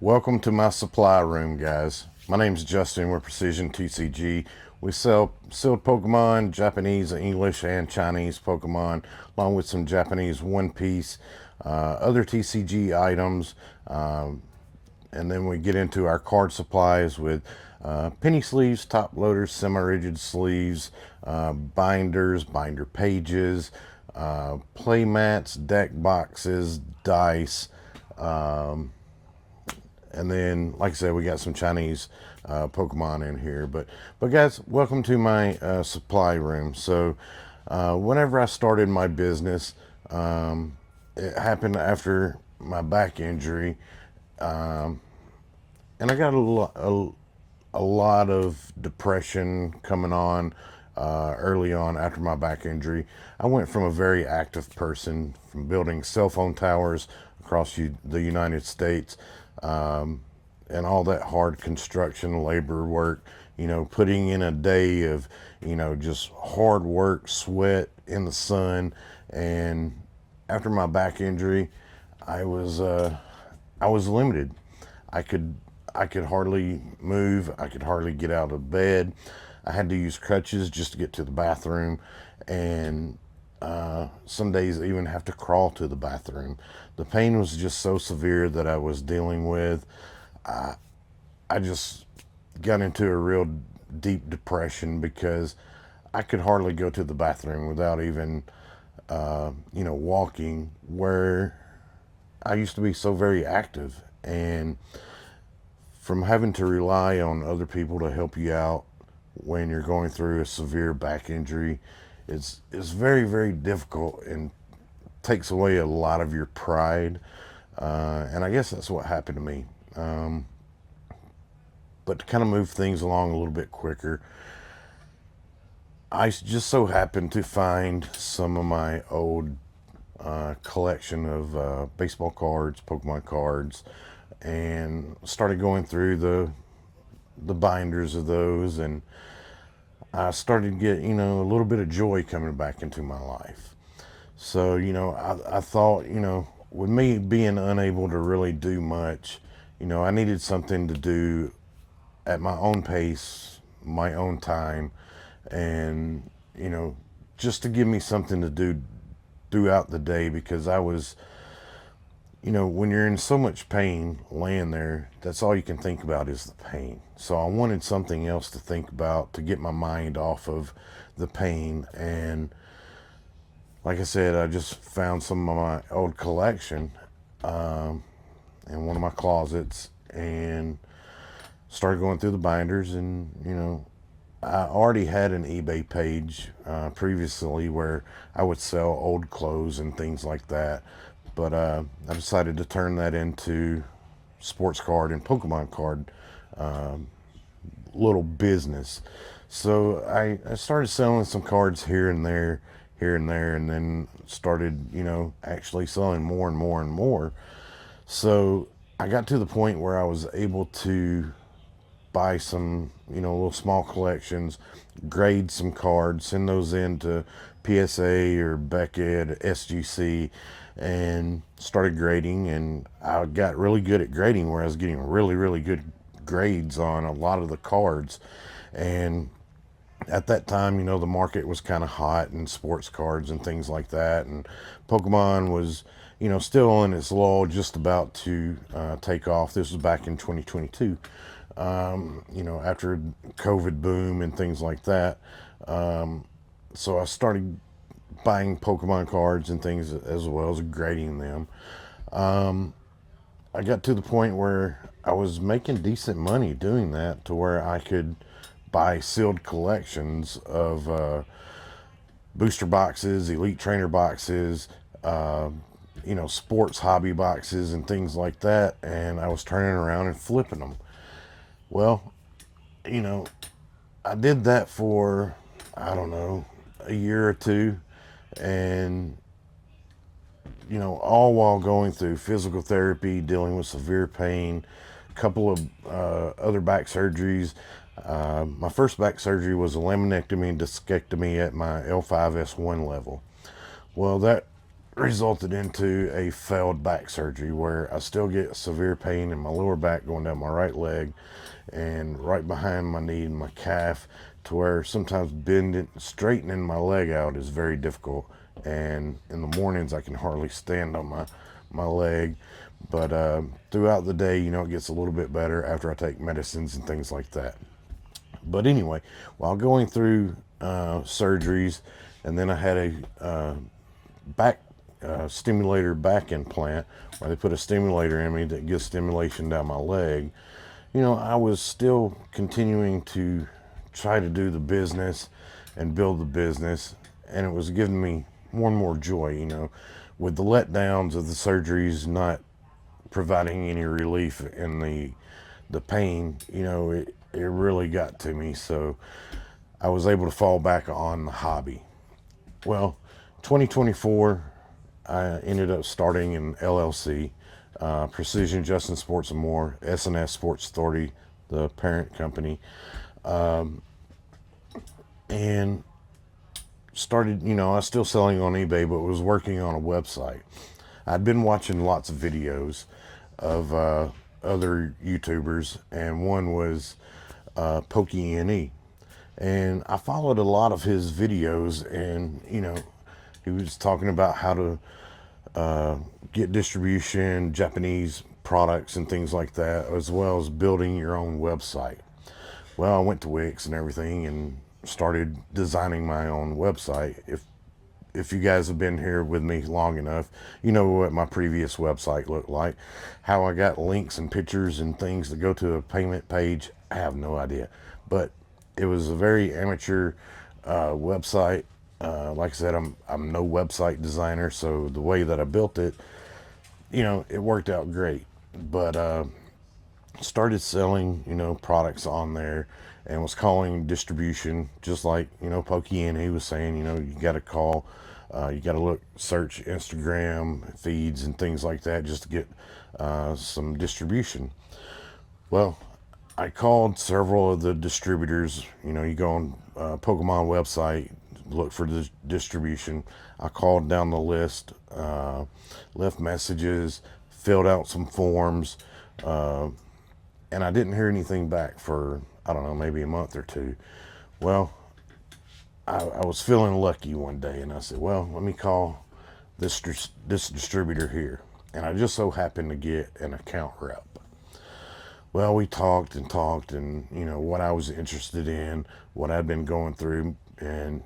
Welcome to my supply room, guys. My name's Justin. We're Precision TCG. We sell sealed Pokemon, Japanese, English, and Chinese Pokemon, along with some Japanese One Piece, other TCG items, and then we get into our card supplies with penny sleeves, top loaders, semi-rigid sleeves, binders, binder pages, play mats, deck boxes, dice. And then, like I said, we got some Chinese Pokemon in here. But guys, welcome to my supply room. So, whenever I started my business, it happened after my back injury, and I got a lot of depression coming on early on after my back injury. I went from a very active person, from building cell phone towers across the United States, and all that hard construction labor work, putting in a day of, just hard work, sweat in the sun. And after my back injury, I was limited. I could I could hardly move. I could hardly get out of bed. I had to use crutches just to get to the bathroom, and some days I even have to crawl to the bathroom. The pain was just so severe that I was dealing with. I just got into a real deep depression because I could hardly go to the bathroom without even, walking, where I used to be so very active. And from having to rely on other people to help you out when you're going through a severe back injury, it's very, very difficult and takes away a lot of your pride. And I guess that's what happened to me. But to kind of move things along a little bit quicker, I just so happened to find some of my old collection of baseball cards, Pokemon cards, and started going through the binders of those, and I started to get a little bit of joy coming back into my life. So I thought, with me being unable to really do much, I needed something to do at my own pace, my own time, and just to give me something to do throughout the day, because I was, when you're in so much pain laying there, that's all you can think about is the pain. So I wanted something else to think about to get my mind off of the pain. And like I said, I just found some of my old collection in one of my closets and started going through the binders. And I already had an eBay page previously where I would sell old clothes and things like that, but I decided to turn that into sports card and Pokemon card little business. So I started selling some cards here and there, and then started actually selling more and more and more. So I got to the point where I was able to buy some, little small collections, grade some cards, send those in to PSA or Beckett, SGC, and started grading. And I got really good at grading, where I was getting really, really good grades on a lot of the cards. And at that time, the market was kind of hot in sports cards and things like that. And Pokemon was, still in its lull, just about to take off. This was back in 2022. After COVID boom and things like that. So I started buying Pokemon cards and things, as well as grading them. I got to the point where I was making decent money doing that, to where I could buy sealed collections of booster boxes, elite trainer boxes, sports hobby boxes and things like that. And I was turning around and flipping them. Well, I did that for, I don't know, a year or two, and all while going through physical therapy, dealing with severe pain, a couple of other back surgeries. My first back surgery was a laminectomy and discectomy at my L5S1 level. Well, that resulted into a failed back surgery where I still get severe pain in my lower back going down my right leg and right behind my knee and my calf, to where sometimes bending, straightening my leg out is very difficult. And in the mornings, I can hardly stand on my leg. But throughout the day, it gets a little bit better after I take medicines and things like that. But anyway, while going through surgeries, and then I had a back stimulator back implant where they put a stimulator in me that gives stimulation down my leg. I was still continuing to try to do the business and build the business, and it was giving me more and more joy, with the letdowns of the surgeries not providing any relief in the pain. It really got to me. So I was able to fall back on the hobby. Well, 2024, I ended up starting an LLC, Precision Justin Sports and More, S&S Sports Authority, the parent company, and started, I was still selling on eBay, but was working on a website. I'd been watching lots of videos of other YouTubers, and one was pokey.Ne. And I followed a lot of his videos, and he was talking about how to get distribution, Japanese products and things like that, as well as building your own website. Well, I went to Wix and everything and started designing my own website. If you guys have been here with me long enough, you know what my previous website looked like. How I got links and pictures and things to go to a payment page, I have no idea. But it was a very amateur website. Like I said, I'm no website designer, so the way that I built it, it worked out great. But started selling, products on there, and was calling distribution, just like, Pokey, and he was saying, you got to call, you got to search Instagram feeds and things like that just to get some distribution. Well, I called several of the distributors. You go on Pokemon website, look for the distribution. I called down the list, left messages, filled out some forms, and I didn't hear anything back for, I don't know, maybe a month or two. Well, I was feeling lucky one day, and I said, well, let me call this distributor here. And I just so happened to get an account rep. Well, we talked and talked, and what I was interested in, what I'd been going through, and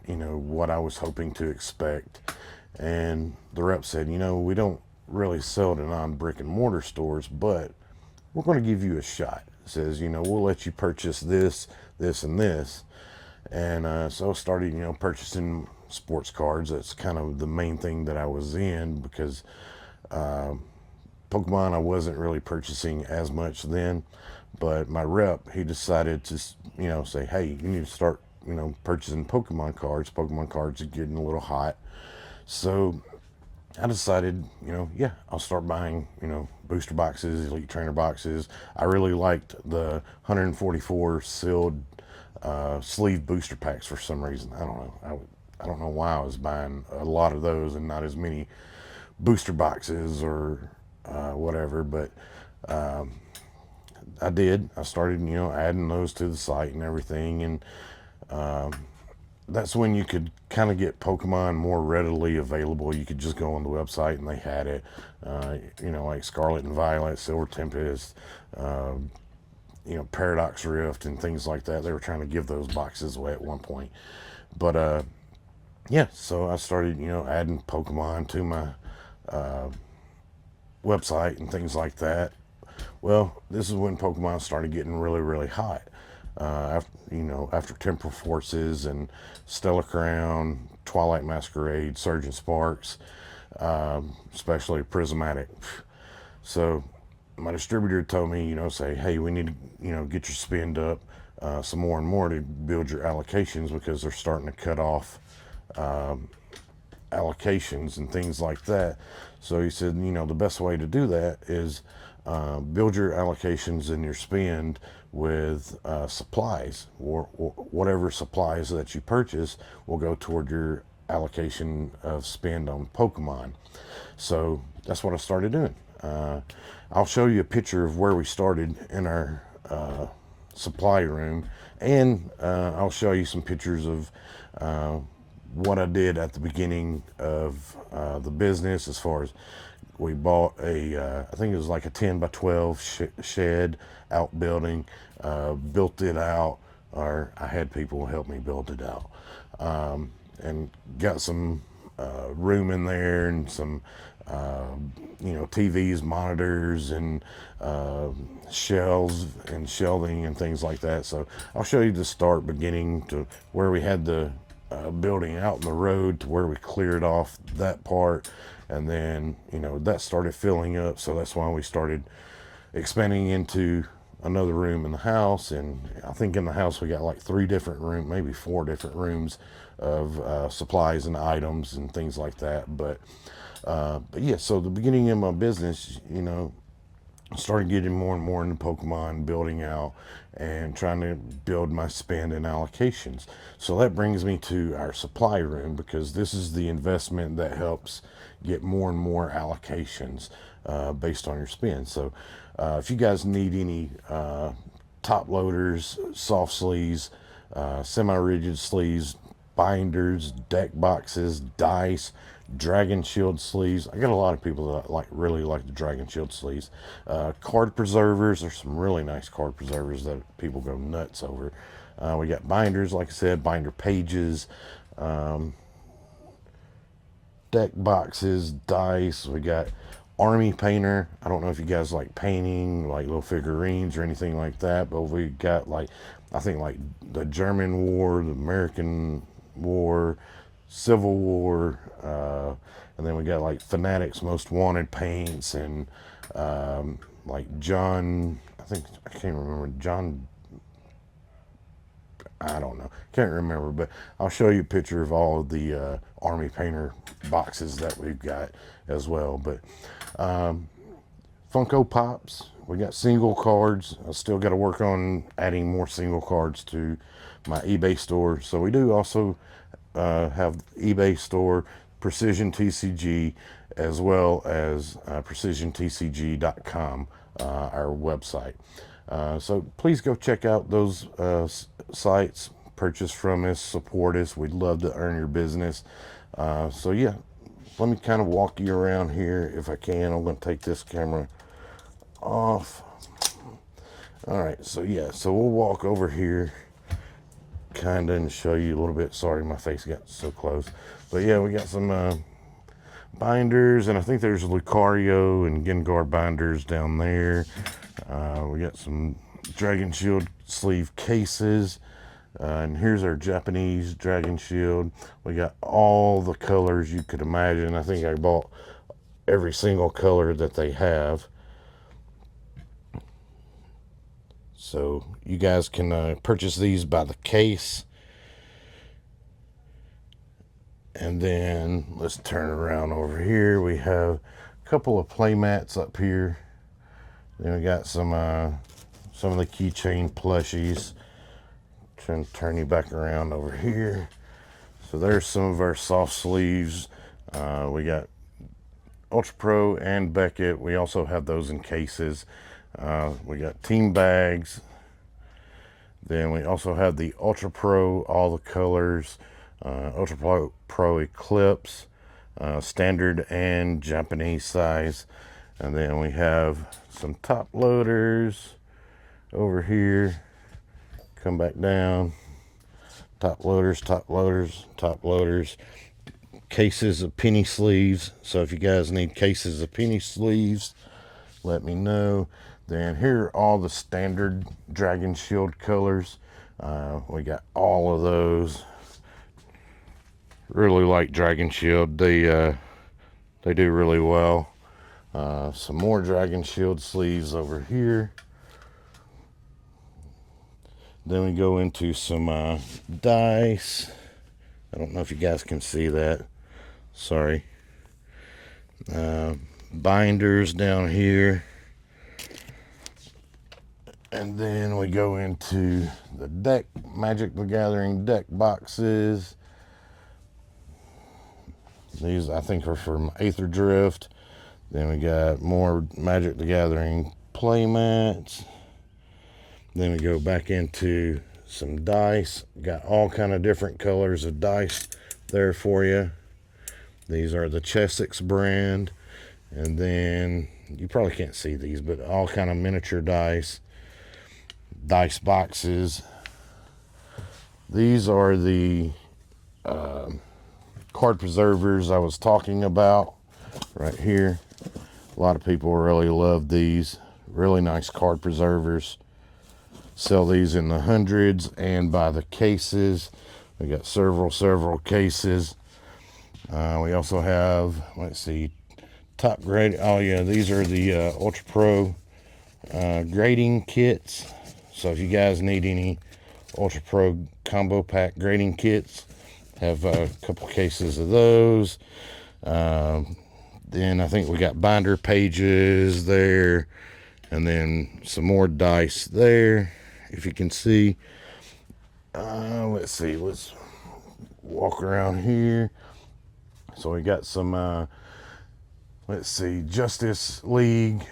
what I was hoping to expect. And the rep said, we don't really sell to non-brick and mortar stores, but we're going to give you a shot. It says, we'll let you purchase this, this, and this. And so I started, purchasing sports cards. That's kind of the main thing that I was in, because Pokemon I wasn't really purchasing as much then. But my rep, he decided to, say, hey, you need to start, purchasing Pokemon cards. Pokemon cards are getting a little hot. So I decided, yeah, I'll start buying, booster boxes, elite trainer boxes. I really liked the 144 sealed sleeve booster packs for some reason. I don't know. I don't know why I was buying a lot of those and not as many booster boxes or whatever. But I did. I started, adding those to the site and everything. And that's when you could kind of get Pokemon more readily available. You could just go on the website and they had it, like Scarlet and Violet, Silver Tempest, Paradox Rift and things like that. They were trying to give those boxes away at one point. But yeah, so I started, adding Pokemon to my website and things like that. Well, this is when Pokemon started getting really, really hot. After Temporal Forces and Stellar Crown, Twilight Masquerade, Surgeon Sparks, especially Prismatic. So my distributor told me, say, hey, we need to, get your spend up some more and more to build your allocations, because they're starting to cut off allocations and things like that. So he said, the best way to do that is build your allocations and your spend with supplies, or whatever supplies that you purchase will go toward your allocation of spend on Pokemon. So that's what I started doing. I'll show you a picture of where we started in our supply room, and I'll show you some pictures of what I did at the beginning of the business. As far as, we bought I think it was like a 10 by 12 shed outbuilding, built it out, or I had people help me build it out, and got some room in there, and some TVs, monitors, and shelves and shelving and things like that. So I'll show you the start, beginning to where we had the building out in the road, to where we cleared off that part, and then that started filling up. So that's why we started expanding into another room in the house. And I think in the house we got like 3 different rooms, maybe 4 different rooms of supplies and items and things like that. But yeah, so the beginning of my business, I started getting more and more into Pokemon, building out and trying to build my spend and allocations. So that brings me to our supply room, because this is the investment that helps get more and more allocations based on your spend. So if you guys need any top loaders, soft sleeves, semi-rigid sleeves, binders, deck boxes, dice, dragon shield sleeves. I got a lot of people that really like the dragon shield sleeves. Card preservers. There's some really nice card preservers that people go nuts over. We got binders, like I said, binder pages, deck boxes, dice. We got army painter. I don't know if you guys like painting like little figurines or anything like that, but we got I think the German War, the American War, Civil War, and then we got like Fanatics Most Wanted paints, and John, I can't remember, John, I don't know, can't remember, but I'll show you a picture of all of the Army Painter boxes that we've got as well. But Funko Pops, we got single cards. I still got to work on adding more single cards to my eBay store. So we do also have eBay store, Precision TCG, as well as precisiontcg.com, our website. So please go check out those sites, purchase from us, support us. We'd love to earn your business. So yeah, let me kind of walk you around here if I can. I'm going to take this camera off. All right, so yeah, so we'll walk over here kind of and show you a little bit. Sorry, my face got so close. But yeah, we got some binders, and I think there's Lucario and Gengar binders down there. We got some Dragon Shield sleeve cases, and here's our Japanese Dragon Shield. We got all the colors you could imagine. I think I bought every single color that they have. So you guys can purchase these by the case. And then let's turn around over here. We have a couple of play mats up here. Then we got some of the keychain plushies. Trying to turn you back around over here. So there's some of our soft sleeves. We got Ultra Pro and Beckett. We also have those in cases. We got team bags. Then we also have the Ultra Pro, all the colors, Ultra Pro Eclipse, standard and Japanese size. And then we have some top loaders over here. Come back down. Top loaders, top loaders, top loaders. Cases of penny sleeves. So if you guys need cases of penny sleeves, let me know. Then here are all the standard Dragon Shield colors. We got all of those. Really like Dragon Shield. They do really well. Some more Dragon Shield sleeves over here. Then we go into some dice. I don't know if you guys can see that. Sorry. Binders down here. And then we go into the Magic the Gathering deck boxes. These I think are from Aether Drift. Then we got more Magic the Gathering playmats. Then we go back into some dice. Got all kind of different colors of dice there for you. These are the Chessex brand. And then you probably can't see these, but all kind of miniature dice boxes. These are the card preservers I was talking about right here. A lot of people really love these. Really nice card preservers. Sell these in the hundreds and by the cases. We got several cases. We also have, let's see, top grade. Oh yeah, these are the Ultra Pro grading kits. So if you guys need any Ultra Pro combo pack grading kits, have a couple cases of those. Then I think we got binder pages there, and then some more dice there, if you can see. Let's see, let's walk around here. So we got some let's see, Justice League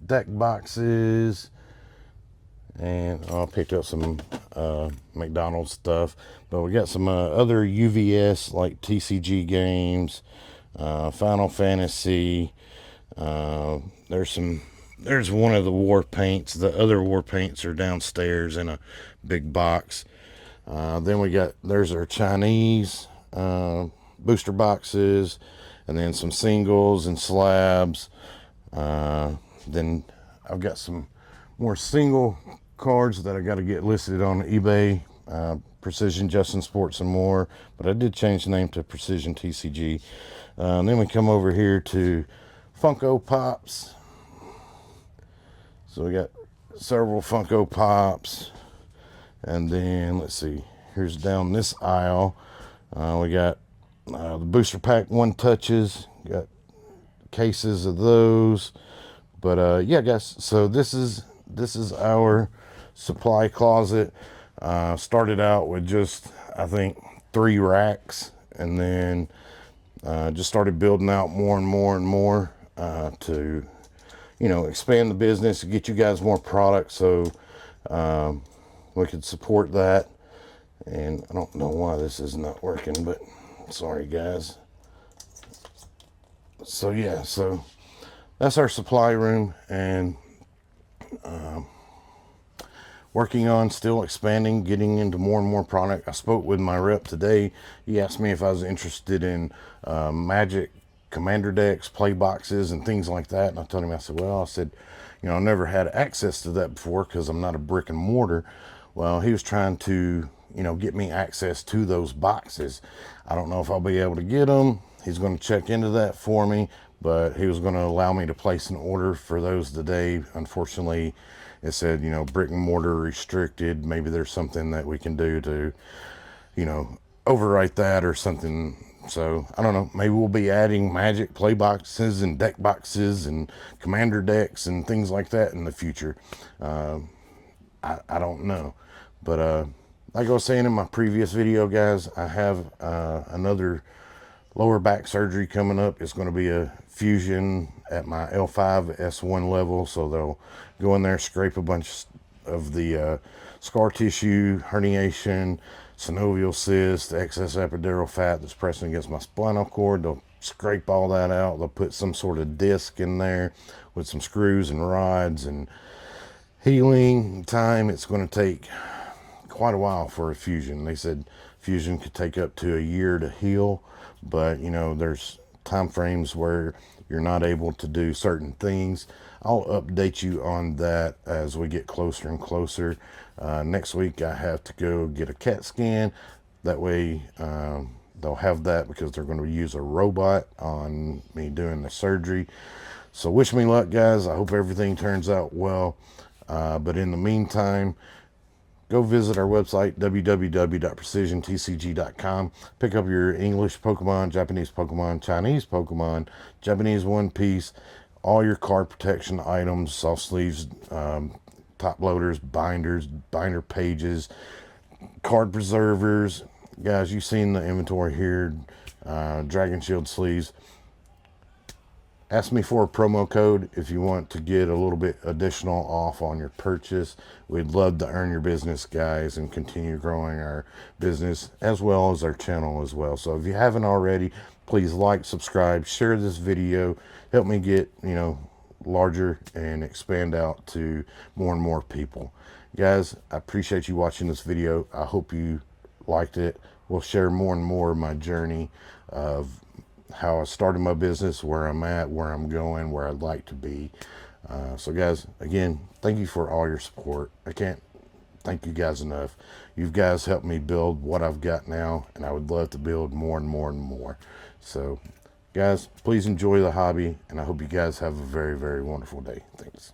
deck boxes, and I picked up some McDonald's stuff, but we got some other UVS like TCG games, Final Fantasy. There's one of the war paints. The other war paints are downstairs in a big box. Then we got, there's our Chinese booster boxes, and then some singles and slabs. Then I've got some more single cards that I got to get listed on eBay. Precision Justin Sports and more, but I did change the name to Precision TCG. And then we come over here to Funko Pops. So we got several Funko Pops, and then let's see, here's down this aisle. We got the booster pack one touches. Got cases of those. But yeah, guys. So this is our supply closet. Started out with just, I think, 3 racks, and then just started building out more and more to, you know, expand the business, get you guys more products, so we could support that. And I don't know why this is not working, but sorry guys. So yeah, so that's our supply room, and working on still expanding, getting into more and more product. I spoke with my rep today. He asked me if I was interested in Magic Commander decks, play boxes, and things like that. And I told him, I said, well, I said, you know, I never had access to that before because I'm not a brick and mortar. Well, he was trying to, you know, get me access to those boxes. I don't know if I'll be able to get them. He's going to check into that for me, but he was going to allow me to place an order for those today. Unfortunately, it said, you know, brick and mortar restricted. Maybe there's something that we can do to, you know, overwrite that or something. So I don't know, maybe we'll be adding Magic play boxes and deck boxes and Commander decks and things like that in the future. I don't know, but like I was saying in my previous video, guys, I have another lower back surgery coming up. It's going to be a fusion at my L5 S1 level, so they'll go in there, scrape a bunch of the scar tissue, herniation, synovial cyst, excess epidural fat that's pressing against my spinal cord. They'll scrape all that out. They'll put some sort of disc in there with some screws and rods, and healing time, it's going to take quite a while for a fusion. They said fusion could take up to a year to heal, but you know, there's time frames where you're not able to do certain things. I'll update you on that as we get closer and closer. Next week I have to go get a CAT scan. That way they'll have that because they're going to use a robot on me doing the surgery. So wish me luck, guys. I hope everything turns out well. But in the meantime, go visit our website, www.precisiontcg.com. Pick up your English Pokemon, Japanese Pokemon, Chinese Pokemon, Japanese One Piece, all your card protection items, soft sleeves, top loaders, binders, binder pages, card preservers. Guys, you've seen the inventory here. Dragon Shield sleeves. Ask me for a promo code if you want to get a little bit additional off on your purchase. We'd love to earn your business, guys, and continue growing our business as well as our channel as well. So if you haven't already, please like, subscribe, share this video. Help me get, larger and expand out to more and more people. Guys, I appreciate you watching this video. I hope you liked it. We'll share more and more of my journey of how I started my business, where I'm at, where I'm going, where I'd like to be. So guys, again, thank you for all your support. I can't thank you guys enough. You guys helped me build what I've got now, and I would love to build more and more and more. So guys, please enjoy the hobby, and I hope you guys have a very, very wonderful day. Thanks.